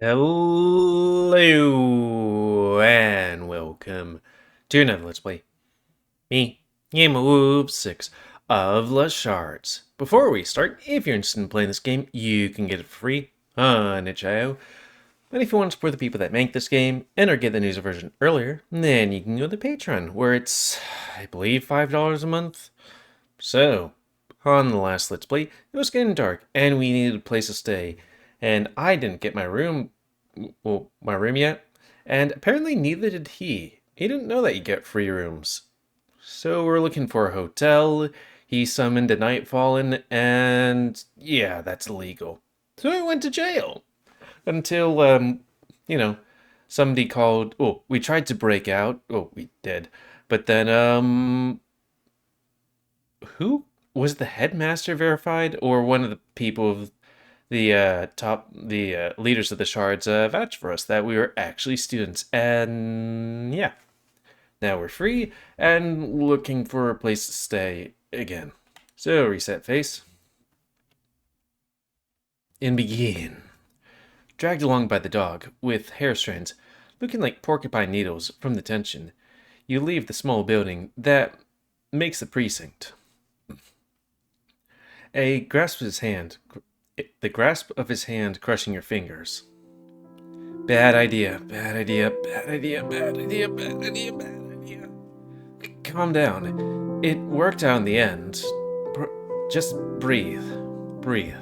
Hello and welcome to another Let's Play. Me, GamerWolfSix of the Shards. Before we start, if you're interested in playing this game, you can get it for free on itch.io. But if you want to support the people that make this game and or get the news version earlier, then you can go to Patreon, where it's, I believe, $5 a month. So, on the last Let's Play, it was getting dark and we needed a place to stay. And I didn't get my room yet, and apparently neither did he. He didn't know that you get free rooms. So we're looking for a hotel. He summoned a Nightfallen, and yeah, that's illegal. So I went to jail. Until, somebody called. Oh, we tried to break out. Oh, we did. But then, who was the headmaster verified, or one of the people the leaders of the Shards vouched for us that we were actually students, and yeah, now we're free and looking for a place to stay again. So reset face and begin. Dragged along by the dog with hair strands looking like porcupine needles from the tension, you leave the small building that makes the precinct. A grasp of his hand. The grasp of his hand crushing your fingers. Bad idea, bad idea, bad idea, bad idea, bad idea, bad idea. Calm down. It worked out in the end. Just breathe. Breathe.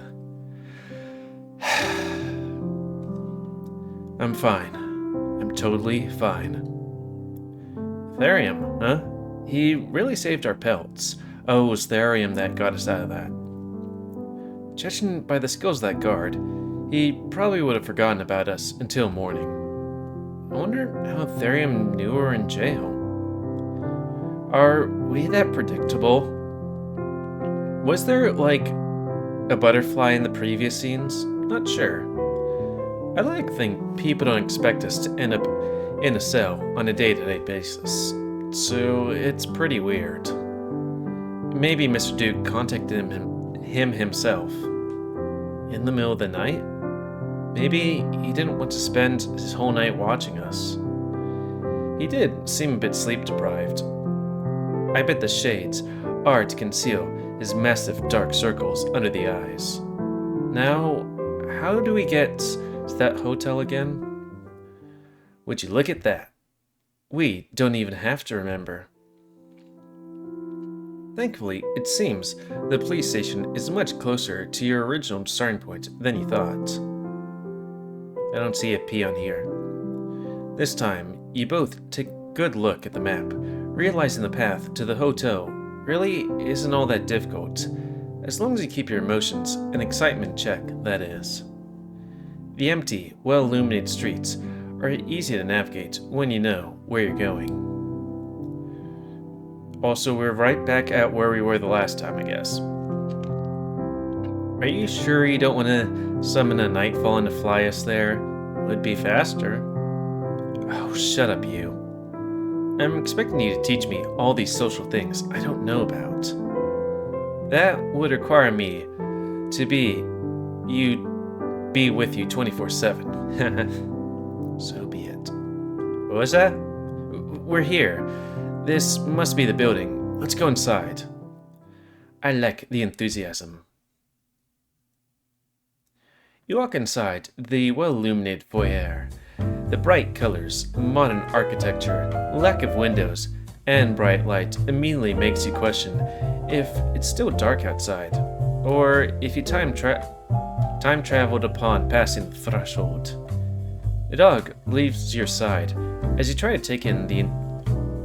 I'm fine. I'm totally fine. Therium, huh? He really saved our pelts. Oh, it was Therium that got us out of that. Judging by the skills of that guard, he probably would have forgotten about us until morning. I wonder how Therium knew we were in jail. Are we that predictable? Was there, like, a butterfly in the previous scenes? Not sure. I like to think people don't expect us to end up in a cell on a day-to-day basis, so it's pretty weird. Maybe Mr. Duke contacted him himself. In the middle of the night? Maybe he didn't want to spend his whole night watching us. He did seem a bit sleep deprived. I bet the shades are to conceal his massive dark circles under the eyes. Now, how do we get to that hotel again? Would you look at that? We don't even have to remember. Thankfully, it seems the police station is much closer to your original starting point than you thought. I don't see a P on here. This time, you both take a good look at the map, realizing the path to the hotel really isn't all that difficult, as long as you keep your emotions and excitement in check, that is. The empty, well-illuminated streets are easy to navigate when you know where you're going. Also, we're right back at where we were the last time, I guess. Are you sure you don't want to summon a Nightfallen to fly us there? Would be faster. Oh, shut up, you. I'm expecting you to teach me all these social things I don't know about. That would require me to be with you 24/7. So be it. What was that? We're here. This must be the building. Let's go inside. I like the enthusiasm. You walk inside the well-illuminated foyer. The bright colors, modern architecture, lack of windows, and bright light immediately makes you question if it's still dark outside, or if you time traveled upon passing the threshold. The dog leaves your side as you try to take in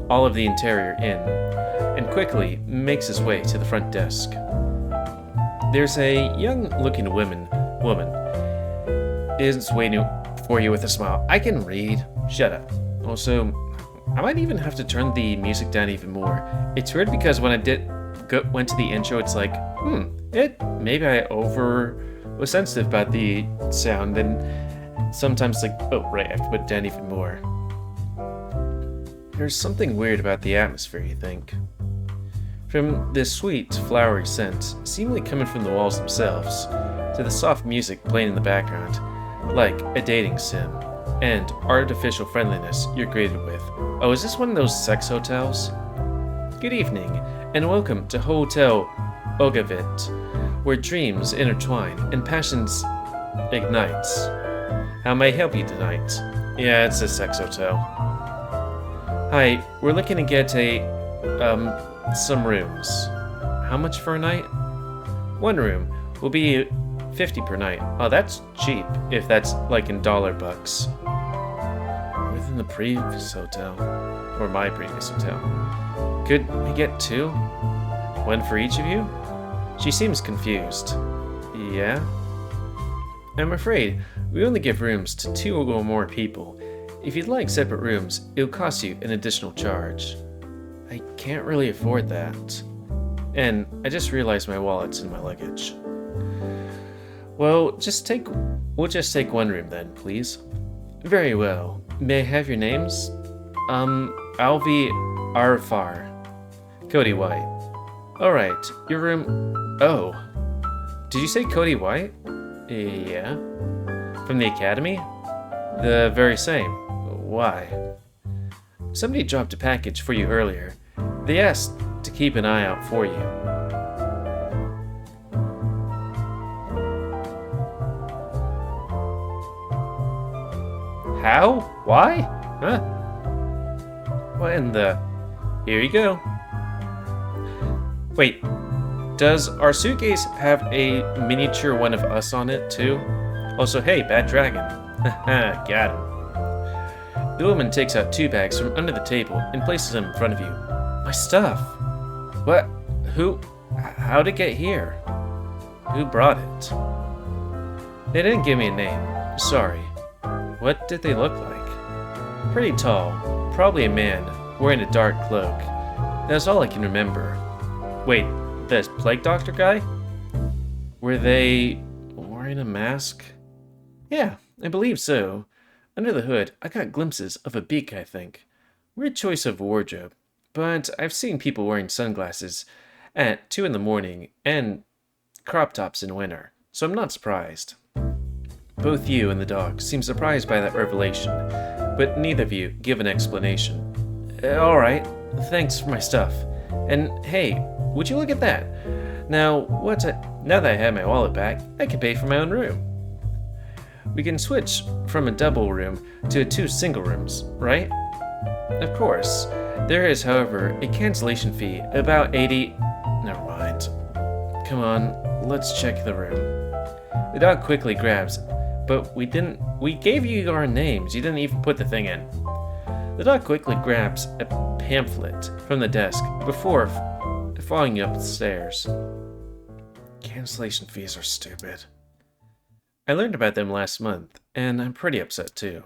all of the interior in, and quickly makes his way to the front desk. There's a young-looking woman is waiting for you with a smile. I can read. Shut up. Also, I might even have to turn the music down even more. It's weird because when I went to the intro, it's like, maybe I was sensitive about the sound, and sometimes like, oh right, I have to put it down even more. There's something weird about the atmosphere, you think? From this sweet, flowery scent, seemingly coming from the walls themselves, to the soft music playing in the background, like a dating sim, and artificial friendliness you're greeted with. Oh, is this one of those sex hotels? Good evening, and welcome to Hotel Ogavit, where dreams intertwine and passions ignites. How may I help you tonight? Yeah, it's a sex hotel. Hi, we're looking to get some rooms. How much for a night? One room will be 50 per night. Oh, that's cheap, if that's like in dollar bucks. Within the previous hotel, or my previous hotel. Could we get two? One for each of you? She seems confused. Yeah? I'm afraid we only give rooms to 2 or more people. If you'd like separate rooms, it'll cost you an additional charge. I can't really afford that. And I just realized my wallet's in my luggage. Well, we'll just take one room then, please. Very well. May I have your names? Alvi Arfar. Cody White. Alright, your room... Oh. Did you say Cody White? Yeah. From the academy? The very same. Why? Somebody dropped a package for you earlier. They asked to keep an eye out for you. How? Why? Huh? What in the... Here you go. Wait, does our suitcase have a miniature one of us on it too? Also, hey, bad dragon. Haha, got him. The woman takes out 2 bags from under the table and places them in front of you. My stuff. What? Who? How'd it get here? Who brought it? They didn't give me a name. Sorry. What did they look like? Pretty tall. Probably a man, wearing a dark cloak. That's all I can remember. Wait, the plague doctor guy? Were they wearing a mask? Yeah, I believe so. Under the hood, I got glimpses of a beak, I think. Weird choice of wardrobe, but I've seen people wearing sunglasses at 2 in the morning and crop tops in winter, so I'm not surprised. Both you and the dog seem surprised by that revelation, but neither of you give an explanation. Alright, thanks for my stuff. And hey, would you look at that? Now that I have my wallet back, I can pay for my own room. We can switch from a double room to 2 single rooms, right? Of course. There is, however, a cancellation fee, about 80... Never mind. Come on, let's check the room. The dog quickly grabs, but we gave you our names, you didn't even put the thing in. The dog quickly grabs a pamphlet from the desk before following you up the stairs. Cancellation fees are stupid. I learned about them last month, and I'm pretty upset too.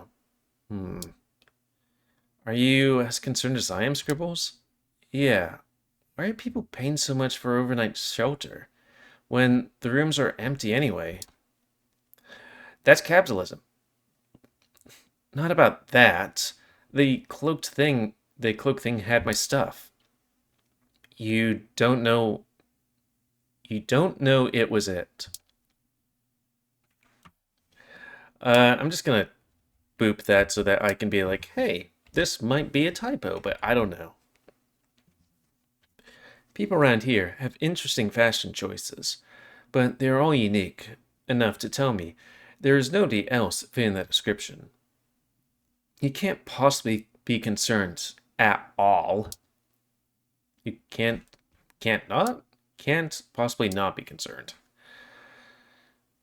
Are you as concerned as I am, Scribbles? Yeah. Why are people paying so much for overnight shelter when the rooms are empty anyway? That's capitalism. Not about that. The cloak thing had my stuff. You don't know it was it. I'm just gonna boop that so that I can be like, hey, this might be a typo, but I don't know. People around here have interesting fashion choices, but they're all unique enough to tell me there is nobody else fitting that description. You can't possibly be concerned at all. You can't possibly not be concerned.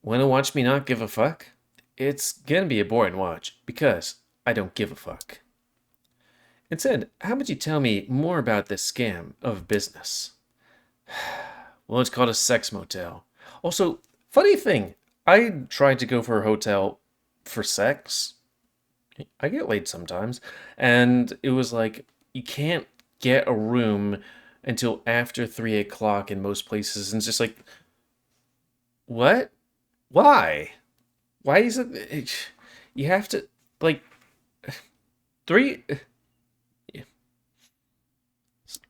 Wanna watch me not give a fuck? It's gonna be a boring watch, because I don't give a fuck. Instead, how about you tell me more about this scam of business? Well, it's called a sex motel. Also, funny thing, I tried to go for a hotel for sex. I get laid sometimes, and it was like, you can't get a room until after 3 o'clock in most places, and it's just like, what? Why? Why is it, you have to, like, 3,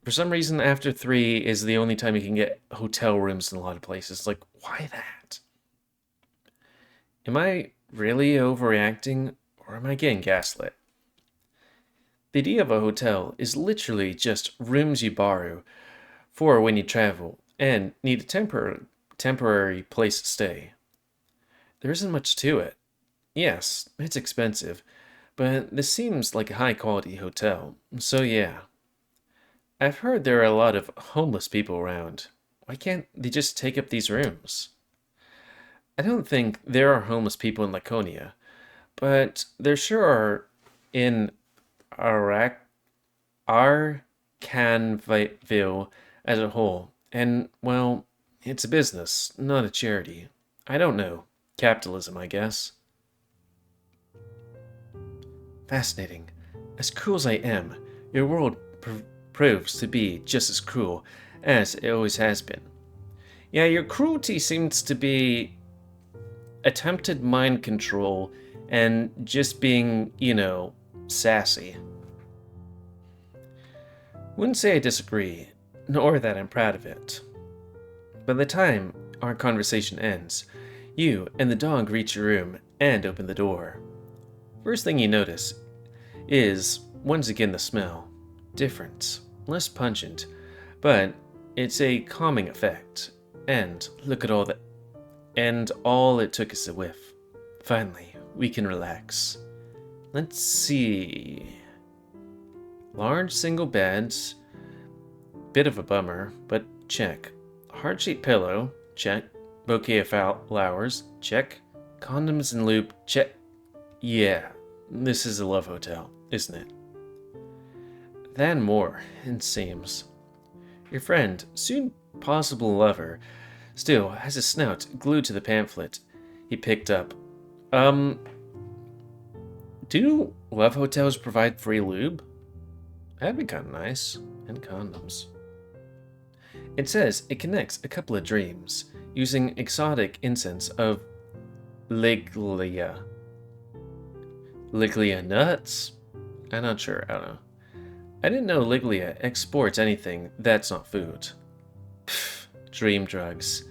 for some reason after 3 is the only time you can get hotel rooms in a lot of places. Like, why that? Am I really overreacting, or am I getting gaslit? The idea of a hotel is literally just rooms you borrow for when you travel and need a temporary place to stay. There isn't much to it. Yes, it's expensive, but this seems like a high quality hotel, so yeah. I've heard there are a lot of homeless people around. Why can't they just take up these rooms? I don't think there are homeless people in Laconia, but there sure are in Arak Arcanville as a whole. And, well, it's a business, not a charity. I don't know. Capitalism, I guess. Fascinating. As cruel as I am, your world proves to be just as cruel as it always has been. Yeah, your cruelty seems to be attempted mind control and just being, sassy. Wouldn't say I disagree, nor that I'm proud of it. By the time our conversation ends, you and the dog reach your room and open the door. First thing you notice is, once again, the smell. Different, less pungent, but it's a calming effect. And look at all that. And all it took is a whiff. Finally, we can relax. Let's see. Large single beds. Bit of a bummer, but check. Heart-shaped pillow. Check. Bouquet of flowers. Check. Condoms and lube. Check. Yeah, this is a love hotel, isn't it? Then more, it seems. Your friend, soon possible lover, still has his snout glued to the pamphlet he picked up. Do love hotels provide free lube? That'd be kind of nice. And condoms. It says it connects a couple of dreams using exotic incense of Liglia. Liglia nuts? I'm not sure, I don't know. I didn't know Liglia exports anything that's not food. Pfft, dream drugs.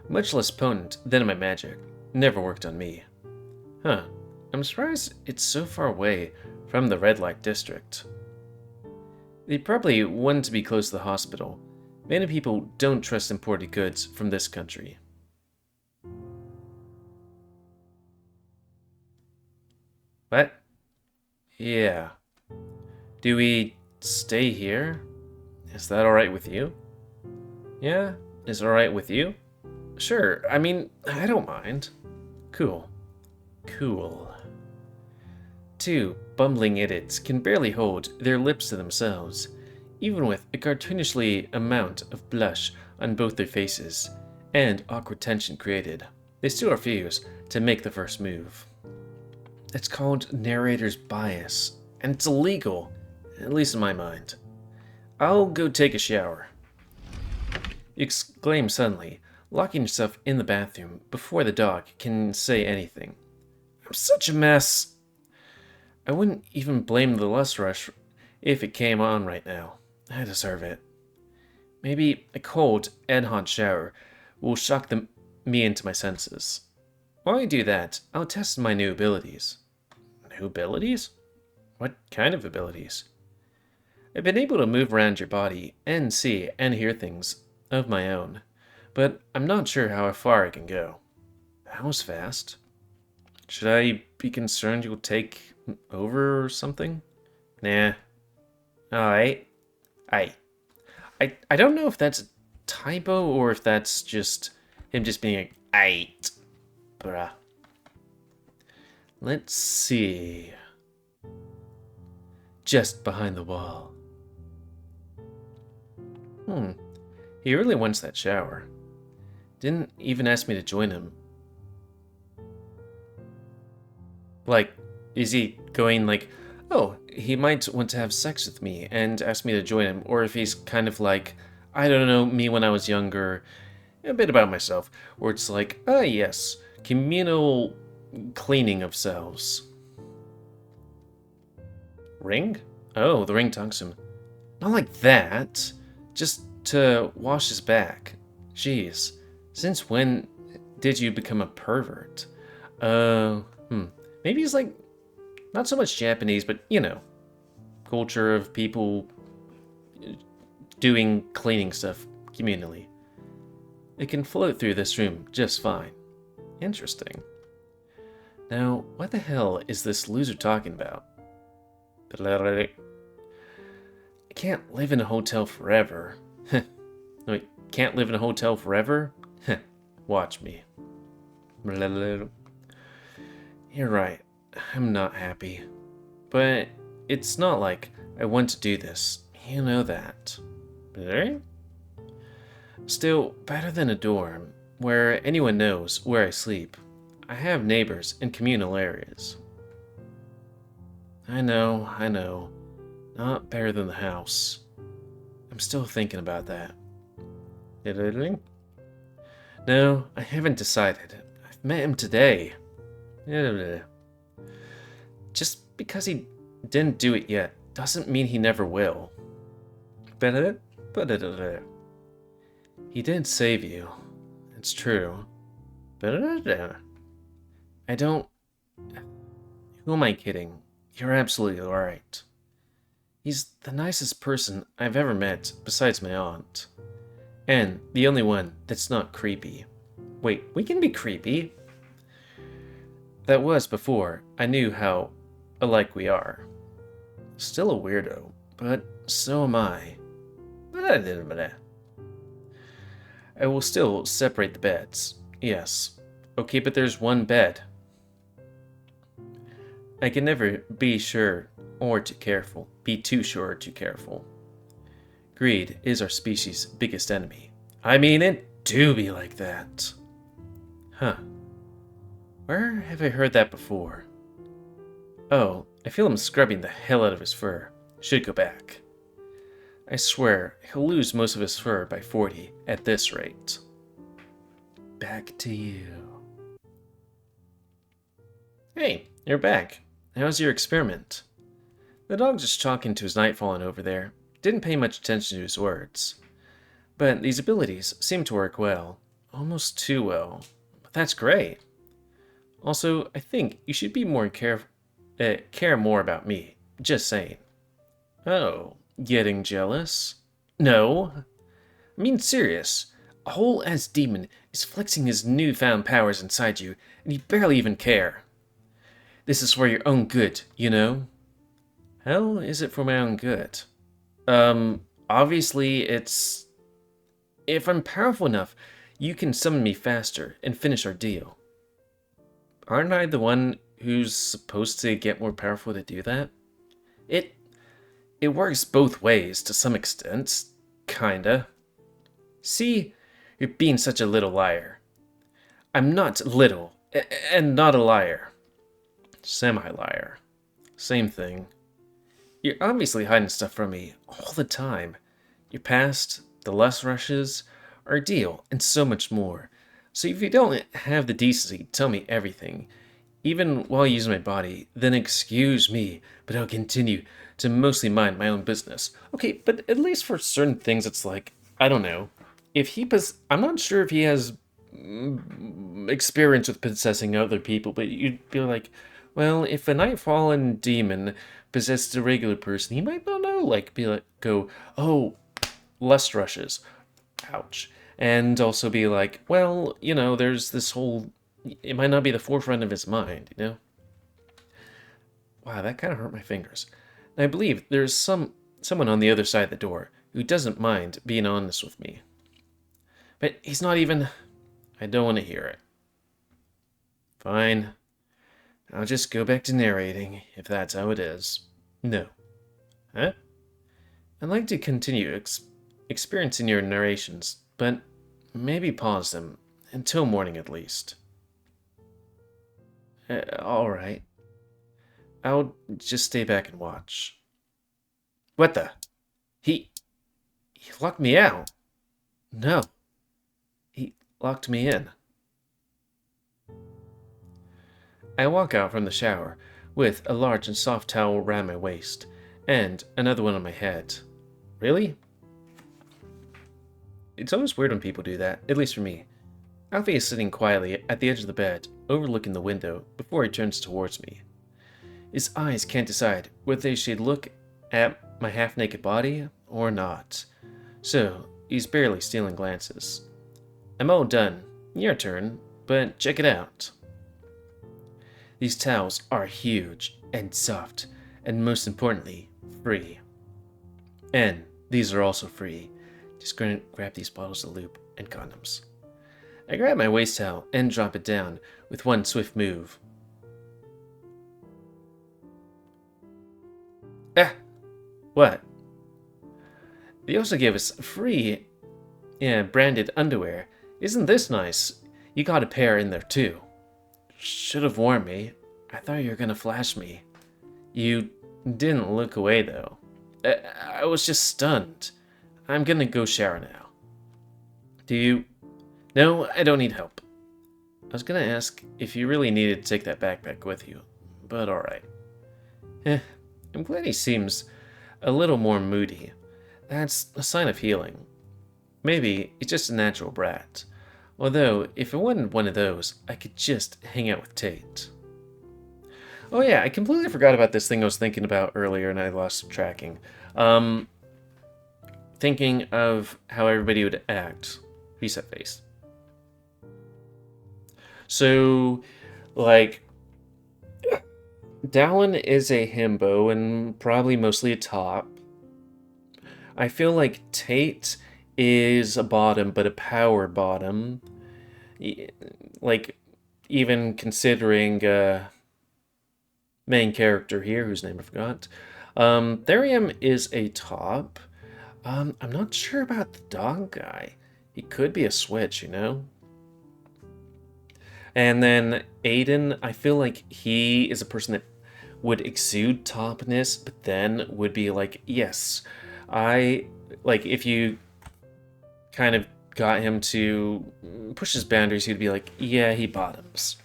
Much less potent than my magic. Never worked on me. Huh. I'm surprised it's so far away from the red light district. They probably want to be close to the hospital. Many people don't trust imported goods from this country. What? Yeah. Do we stay here? Is that alright with you? Yeah? Is it alright with you? Sure, I mean, I don't mind. Cool. Cool. Two bumbling idiots can barely hold their lips to themselves, even with a cartoonishly amount of blush on both their faces, and awkward tension created. They still refuse to make the first move. It's called narrator's bias, and it's illegal, at least in my mind. I'll go take a shower. You exclaim suddenly, locking yourself in the bathroom before the dog can say anything. I'm such a mess. I wouldn't even blame the lust rush if it came on right now. I deserve it. Maybe a cold and hot shower will shock me into my senses. While I do that, I'll test my new abilities. New abilities? What kind of abilities? I've been able to move around your body and see and hear things of my own, but I'm not sure how far I can go. That was fast. Should I be concerned you'll take over or something? Nah. Alright. I don't know if that's a typo or if that's just him just being like, aight. Bruh. Let's see. Just behind the wall. He really wants that shower. Didn't even ask me to join him. Like, is he going like, oh, he might want to have sex with me and ask me to join him, or if he's kind of like, I don't know, me when I was younger, a bit about myself, or it's like, ah, yes, communal cleaning of cells. Ring? Oh, the ring talks to him. Not like that. Just to wash his back. Jeez, since when did you become a pervert? Maybe he's like, not so much Japanese, but you know, culture of people doing cleaning stuff communally. It can float through this room just fine. Interesting. Now, what the hell is this loser talking about? I can't live in a hotel forever. Wait, can't live in a hotel forever? Watch me. You're right. I'm not happy. But it's not like I want to do this. You know that. Still, better than a dorm, where anyone knows where I sleep. I have neighbors in communal areas. I know. Not better than the house. I'm still thinking about that. No, I haven't decided. I've met him today. Just because he didn't do it yet doesn't mean he never will. He did save you. It's true. I don't... Who am I kidding? You're absolutely right. He's the nicest person I've ever met besides my aunt. And the only one that's not creepy. Wait, we can be creepy? That was before I knew how alike we are. Still a weirdo, but so am I. I will still separate the beds. Yes. Okay, but there's one bed. I can never be sure or too careful. Be too sure or too careful. Greed is our species' biggest enemy. I mean, it do be like that. Huh. Where have I heard that before? Oh, I feel him scrubbing the hell out of his fur. Should go back. I swear, he'll lose most of his fur by 40 at this rate. Back to you. Hey, you're back. How's your experiment? The dog just talking to his Nightfallen over there. Didn't pay much attention to his words. But these abilities seem to work well. Almost too well. But that's great. Also, I think you should be more care more about me. Just saying. Oh, getting jealous? No. I mean, serious. A whole-ass demon is flexing his newfound powers inside you, and you barely even care. This is for your own good, you know? How is it for my own good? Obviously it's... If I'm powerful enough, you can summon me faster and finish our deal. Aren't I the one who's supposed to get more powerful to do that? It works both ways to some extent, kinda. See, you're being such a little liar. I'm not little, and not a liar. Semi-liar. Same thing. You're obviously hiding stuff from me all the time. Your past, the lust rushes, our deal, and so much more. So if you don't have the decency to tell me everything, even while using my body, then excuse me, but I'll continue to mostly mind my own business. Okay, but at least for certain things it's like, I don't know. I'm not sure if he has experience with possessing other people, but you'd be like, well, if a Nightfallen demon possessed a regular person, he might not know, go, oh, lust rushes, ouch. And also be like, well, you know, there's this whole, it might not be the forefront of his mind, you know? Wow, that kind of hurt my fingers. And I believe there's someone on the other side of the door who doesn't mind being honest with me. But he's not even... I don't want to hear it. Fine. I'll just go back to narrating, if that's how it is. No. Huh? I'd like to continue experiencing your narrations, but maybe pause them until morning at least. Alright. I'll just stay back and watch. What the? He locked me out. No. He locked me in. I walk out from the shower with a large and soft towel around my waist and another one on my head. Really? It's always weird when people do that, at least for me. Alfie is sitting quietly at the edge of the bed, overlooking the window before he turns towards me. His eyes can't decide whether they should look at my half-naked body or not, so he's barely stealing glances. I'm all done. Your turn, but check it out. These towels are huge and soft, and most importantly, free. And these are also free. Just gonna grab these bottles of lube and condoms. I grab my waist towel and drop it down with one swift move. Ah! What? They also give us free branded underwear. Isn't this nice? You got a pair in there too. Should have warned me. I thought you were gonna flash me. You didn't look away though. I was just stunned. I'm gonna go shower now. Do you? No, I don't need help. I was gonna ask if you really needed to take that backpack with you, but alright. I'm glad he seems a little more moody. That's a sign of healing. Maybe he's just a natural brat. Although, if it wasn't one of those, I could just hang out with Tate. Oh yeah, I completely forgot about this thing I was thinking about earlier and I lost tracking. Thinking of how everybody would act. Reset face. So, like, Dallin is a himbo and probably mostly a top. I feel like Tate is a bottom, but a power bottom. Like, even considering main character here, whose name I forgot. Therium is a top. I'm not sure about the dog guy. He could be a switch, you know? And then Aiden, I feel like he is a person that would exude topness, but then would be like, yes, like, if you kind of got him to push his boundaries, he'd be like, yeah, he bottoms.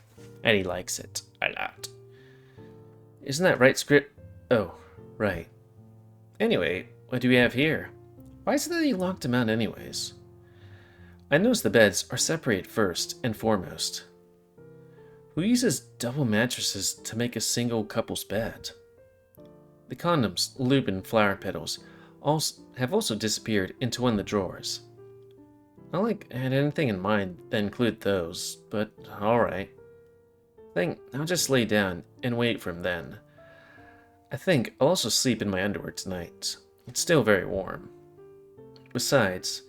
And he likes it a lot. Isn't that right, script? Oh, right. Anyway, what do we have here? Why is it that he locked him out anyways? I notice the beds are separated first and foremost. Who uses double mattresses to make a single couple's bed? The condoms, lube, and flower petals have also disappeared into one of the drawers. Not like I had anything in mind that included those, but alright. I think I'll just lay down and wait for him then. I think I'll also sleep in my underwear tonight. It's still very warm. Besides,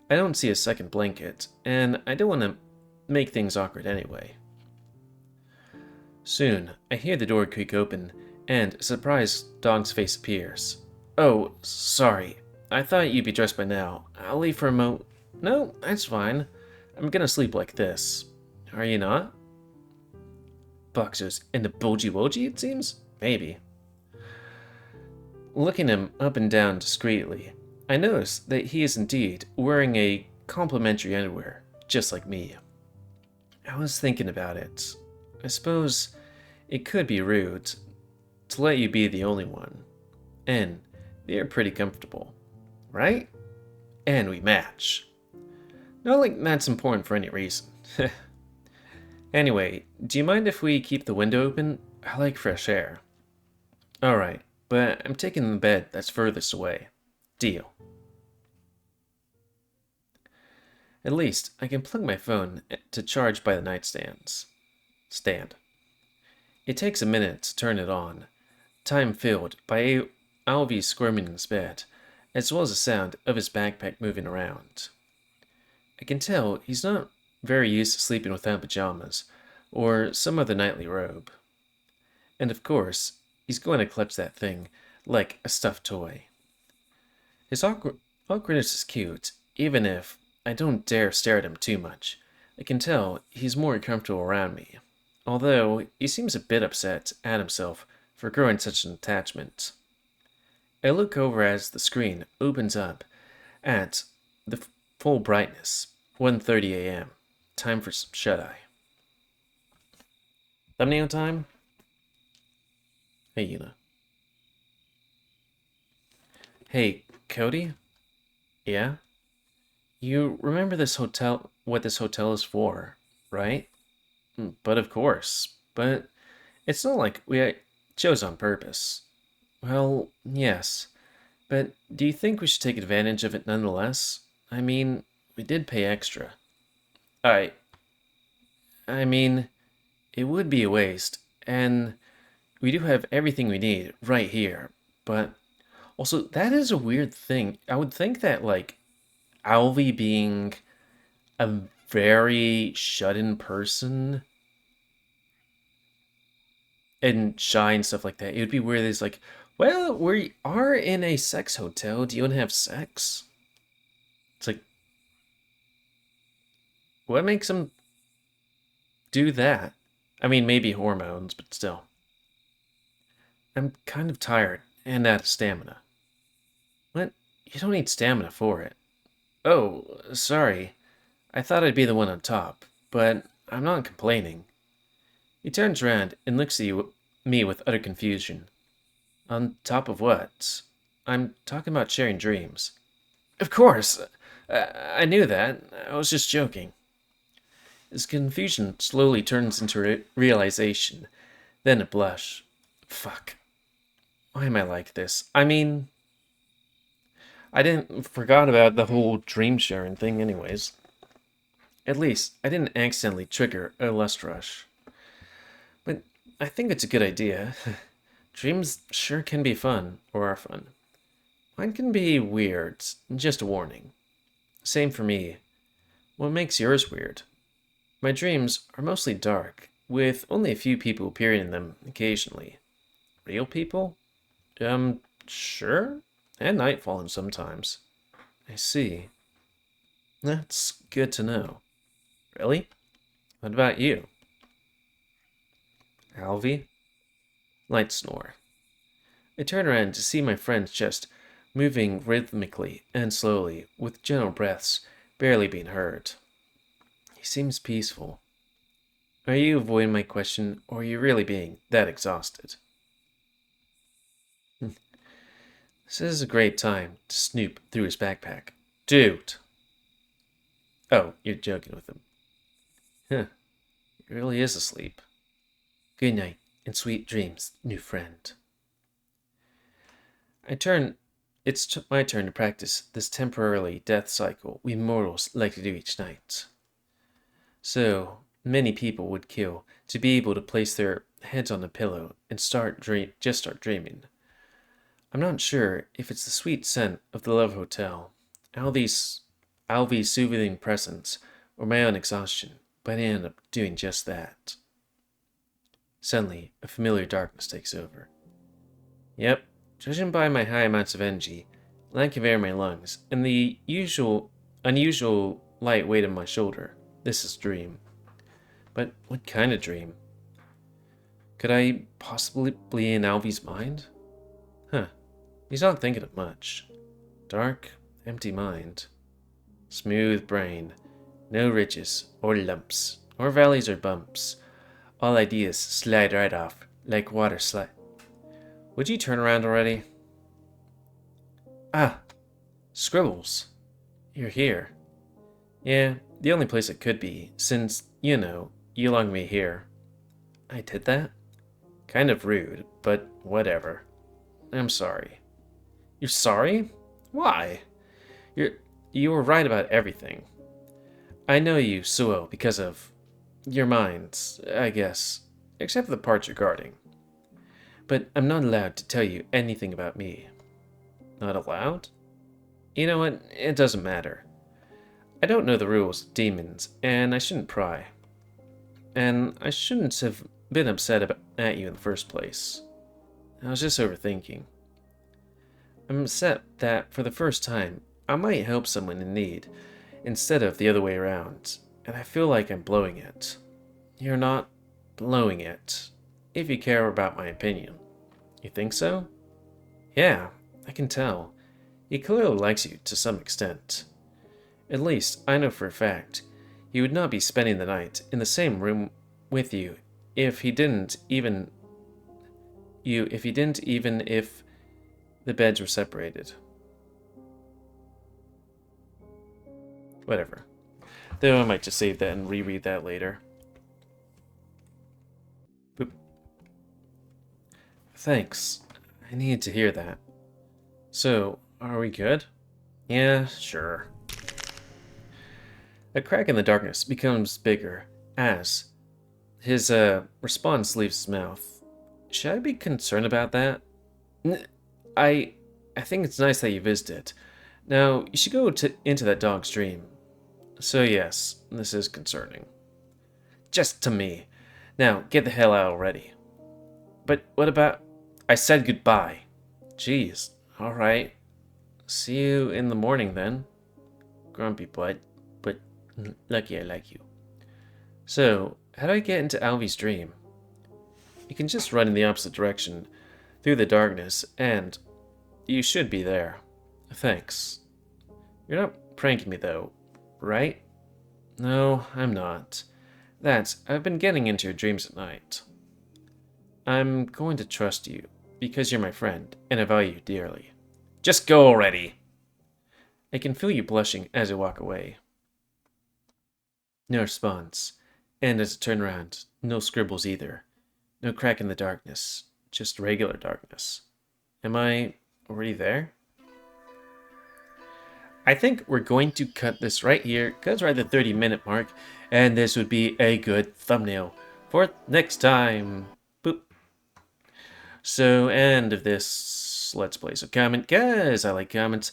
I don't see a second blanket, and I don't want to make things awkward anyway. Soon, I hear the door creak open, and a surprised dog's face appears. Oh, sorry. I thought you'd be dressed by now. I'll leave for a moment. No, that's fine. I'm gonna sleep like this. Are you not? Boxers and a bulgy-woggy, it seems? Maybe. Looking him up and down discreetly, I notice that he is indeed wearing a complimentary underwear, just like me. I was thinking about it. I suppose it could be rude to let you be the only one. And they're pretty comfortable, right? And we match. Not like that's important for any reason. Anyway, do you mind if we keep the window open? I like fresh air. Alright, but I'm taking the bed that's furthest away. Deal. At least I can plug my phone to charge by the nightstand. It takes a minute to turn it on, time filled by Alvy squirming in his bed, as well as the sound of his backpack moving around. I can tell he's not very used to sleeping without pajamas, or some other nightly robe. And of course, he's going to clutch that thing like a stuffed toy. His awkwardness is cute, even if I don't dare stare at him too much. I can tell he's more comfortable around me, although he seems a bit upset at himself for growing such an attachment. I look over as the screen opens up at the full brightness, 1:30 a.m. Time for some shut-eye. Thumbnail time? Hey, Yuna. Hey, Cody? Yeah? You remember this hotel, what this hotel is for, right? But of course. But it's not like we chose on purpose. Well, yes. But do you think we should take advantage of it nonetheless? I mean, we did pay extra. I I mean, it would be a waste. And we do have everything we need right here. But also, that is a weird thing. I would think that, like, Alvi being a very shut-in person and shy and stuff like that, it would be weird. It's like, well, we are in a sex hotel. Do you want to have sex? It's like, what makes him do that? I mean, maybe hormones, but still. I'm kind of tired and out of stamina. What? You don't need stamina for it. Oh, sorry. I thought I'd be the one on top, but I'm not complaining. He turns around and looks at me with utter confusion. On top of what? I'm talking about sharing dreams. Of course! I knew that. I was just joking. His confusion slowly turns into realization, then a blush. Fuck. Why am I like this? I mean, I didn't forgot about the whole dream sharing thing anyways. At least, I didn't accidentally trigger a lust rush. But I think it's a good idea. Dreams sure can be fun, or are fun. Mine can be weird, just a warning. Same for me. What makes yours weird? My dreams are mostly dark, with only a few people appearing in them occasionally. Real people? Sure. And Nightfallen sometimes. I see. That's good to know. Really? What about you? Alvy? Light snore. I turn around to see my friend's chest moving rhythmically and slowly, with gentle breaths barely being heard. He seems peaceful. Are you avoiding my question, or are you really being that exhausted? This is a great time to snoop through his backpack. Dude! Oh, you're joking with him. Huh. He really is asleep. Good night, and sweet dreams, new friend. I turn. It's my turn to practice this temporarily death cycle we mortals like to do each night. So many people would kill to be able to place their heads on a pillow and start dreaming. I'm not sure if it's the sweet scent of the Love Hotel, Alvy's soothing presence, or my own exhaustion, but I end up doing just that. Suddenly, a familiar darkness takes over. Yep, judging by my high amounts of energy, lack of air in my lungs, and the unusual light weight on my shoulder, this is a dream. But what kind of dream? Could I possibly be in Alvy's mind? Huh, he's not thinking of much. Dark, empty mind. Smooth brain. No ridges, or lumps, or valleys or bumps. All ideas slide right off, like water slide. Would you turn around already? Ah, Scribbles. You're here. Yeah, the only place it could be, since, you lung me here. I did that? Kind of rude, but whatever. I'm sorry. You're sorry? Why? You were right about everything. I know you so well because of your minds, I guess, except for the parts you're guarding. But I'm not allowed to tell you anything about me. Not allowed? You know what? It doesn't matter. I don't know the rules of demons, and I shouldn't pry. And I shouldn't have been upset at you in the first place. I was just overthinking. I'm upset that, for the first time, I might help someone in need, instead of the other way around, and I feel like I'm blowing it. You're not blowing it, if you care about my opinion. You think so? Yeah, I can tell. He clearly likes you to some extent. At least, I know for a fact, he would not be spending the night in the same room with you if he didn't even if the beds were separated. Whatever. Though I might just save that and reread that later. Thanks. I needed to hear that. So, are we good? Yeah, sure. A crack in the darkness becomes bigger as his response leaves his mouth. Should I be concerned about that? N- I I think it's nice that you visited. Now, you should go into that dog's dream. So yes, this is concerning. Just to me. Now, get the hell out already. But what about... I said goodbye. Jeez. Alright. See you in the morning then. Grumpy butt. But lucky I like you. So, how do I get into Alvy's dream? You can just run in the opposite direction, through the darkness, and you should be there. Thanks. You're not pranking me though, right? No, I'm not. I've been getting into your dreams at night. I'm going to trust you, because you're my friend, and I value you dearly. Just go already! I can feel you blushing as I walk away. No response, and as I turn around, no scribbles either. No crack in the darkness, just regular darkness. Am I already there? I think we're going to cut this right here, because we're at the 30-minute mark, and this would be a good thumbnail for next time. Boop. So, end of this Let's Play. So comment, guys, I like comments.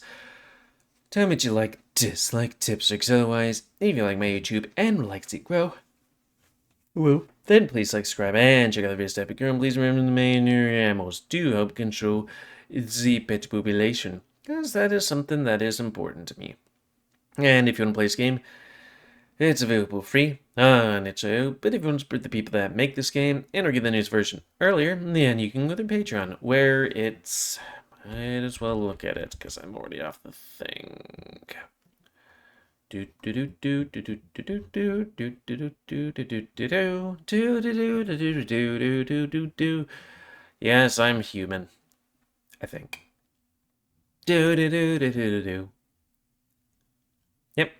Tell me what you like, dislike, tips, tricks, otherwise. If you like my YouTube and would like to see it grow, woo, then please like, subscribe, and check out the videos to Epic Room. Please remember the main animals do help control the pet population, because that is something that is important to me. And if you want to play this game, it's available free on itch.io, but if you want to support the people that make this game and or get the news version earlier, then you can go to Patreon, where it's... might as well look at it, because I'm already off the thing. Yes, I'm human. I think. Yep,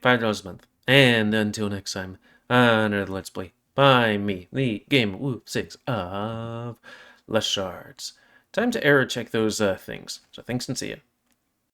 $5 a month. And until next time, on another Let's Play by me, the GamerWolfSix of the Shards. Time to error check those things. So thanks and see ya.